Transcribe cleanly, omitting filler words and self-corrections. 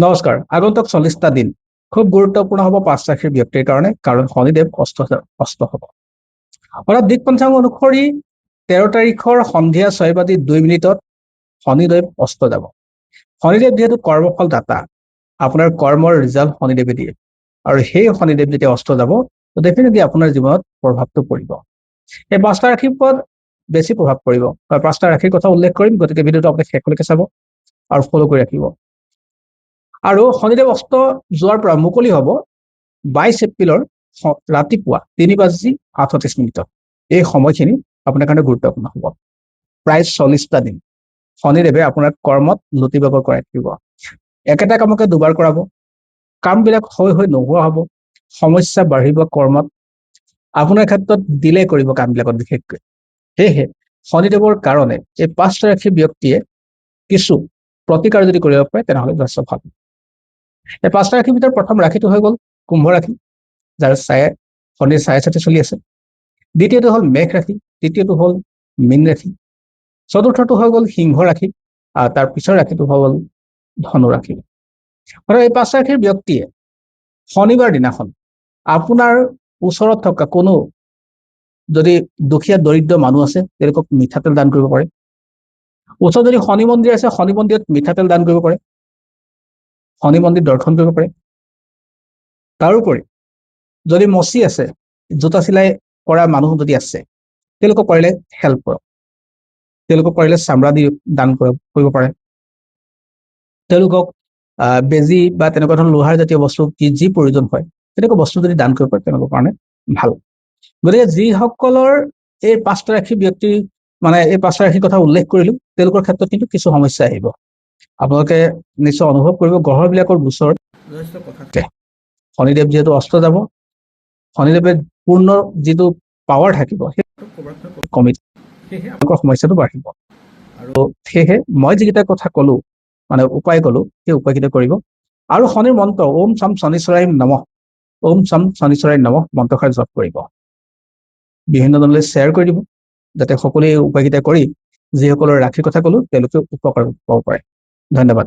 নমস্কাৰ। আগন্তুক 40টা দিন খুব গুৰুত্বপূৰ্ণ হ'ব 5 ৰাশিৰ ব্যক্তিৰ কাৰণে, কাৰণ শনিদেৱ অস্ত হ'ব। অৰ্থাৎ দিক পঞ্চাংগ অনুসৰি 13 তাৰিখৰ সন্ধিয়া 6:02 শনিদেৱ অস্ত যাব। শনিদেৱ যিহেতু কৰ্মফল দাতা, আপোনাৰ কৰ্মৰ ৰিজাল্ট শনিদেৱে দিয়ে, আৰু সেই শনিদেৱ যেতিয়া অস্ত যাব ডেফিনেটলি আপোনাৰ জীৱনত প্ৰভাৱটো পৰিব। এই 5টা ৰাশিৰ ওপৰত বেছি প্ৰভাৱ পৰিব। 5টা ৰাশিৰ কথা উল্লেখ কৰিম, গতিকে ভিডিঅ'টো আপুনি শেষলৈকে চাব আৰু ফ'ল' কৰি ৰাখিব। আৰু শনিদেৱ অস্ত যোৱাৰ পৰা মুকলি হ'ব 22 এপ্ৰিলৰ ৰাতিপুৱা 3:38। এই সময়খিনি আপোনাৰ কাৰণে গুৰুত্বপূৰ্ণ হ'ব। প্ৰায় 40টা দিন শনিদেৱে আপোনাৰ কৰ্মত লুটি-বাগৰ কৰাই থাকিব। একেটা কামকে দুবাৰ কৰাব, কামবিলাক হৈ নোহোৱা হ'ব, সমস্যা বাঢ়িব কৰ্মত, আপোনাৰ ক্ষেত্ৰত ডিলে কৰিব কামবিলাকত বিশেষকৈ। সেয়েহে শনিদেৱৰ কাৰণে এই 5টা ৰাশিৰ ব্যক্তিয়ে কিছু প্ৰতিকাৰ যদি কৰিব পাৰে তেনেহ'লে যথেষ্ট ভাল। এই 5টা ৰাশিৰ ভিতৰত প্ৰথম ৰাশিটো হৈ গ'ল কুম্ভ ৰাশি, যাৰ শনিৰ ছায়া চাতি চলি আছে। দ্বিতীয়টো হ'ল মেঘ ৰাশি, তৃতীয়টো হ'ল মীন ৰাশি, চতুৰ্থটো হৈ গ'ল সিংহ ৰাশি, আৰু তাৰ পিছৰ ৰাশিটো হৈ গ'ল ধনু ৰাশি। আৰু এই 5 ৰাশিৰ ব্যক্তিয়ে শনিবাৰ দিনাখন আপোনাৰ ওচৰত থকা কোনো যদি দুখীয়া দৰিদ্ৰ মানুহ আছে তেওঁলোকক মিঠাতেল দান কৰিব পাৰে। ওচৰত যদি শনি মন্দিৰ আছে, শনি মন্দিৰত মিঠাতেল দান কৰিব পাৰে, শনি মন্দিৰ দৰ্শন কৰিব পাৰে। তাৰোপৰি যদি মচি আছে, জোতা চিলাই কৰা মানুহ যদি আছে, তেওঁলোকক পাৰিলে হেল্প কৰক। তেওঁলোকক পাৰিলে চামৰা দি দান কৰিব পাৰে। তেওঁলোকক বেজী বা তেনেকুৱা ধৰণৰ লোহাৰ জাতীয় বস্তু যি প্ৰয়োজন হয় তেনেকুৱা বস্তু যদি দান কৰিব পাৰে তেওঁলোকৰ কাৰণে ভাল। গতিকে যিসকলৰ এই 5টা ৰাশি ব্যক্তি এই 5টা ৰাশিৰ কথা উল্লেখ কৰিলো, তেওঁলোকৰ ক্ষেত্ৰত কিন্তু কিছু সমস্যা আহিব। আপোনালোকে নিশ্চয় অনুভৱ কৰিব গ্ৰহবিলাকৰ গোচৰ যথেষ্ট কথা থাকে। শনিদেৱ যিহেতু অস্ত যাব, শনিদেৱে পূৰ্ণ যিটো পাৱাৰ থাকিব সেইটো কমি সেয়েহে আপোনালোকৰ সমস্যাটো বাঢ়িব। আৰু সেয়েহে মই যিকেইটা কথা ক'লো, উপায় ক'লো, সেই উপায়কেইটা কৰিব। আৰু শনিৰ মন্ত্ৰ ওম চাম শনিশ্বৰায় নমঃ, ওম চাম শনিশ্বৰায় নমঃ মন্ত্ৰষাৰ জপ কৰিব। বিভিন্নজনলৈ শ্বেয়াৰ কৰি দিব, যাতে সকলোৱে এই উপায়কেইটা কৰি যিসকলৰ ৰাশিৰ কথা ক'লো তেওঁলোকে উপকাৰ পাব পাৰে। ধন্যবাদ।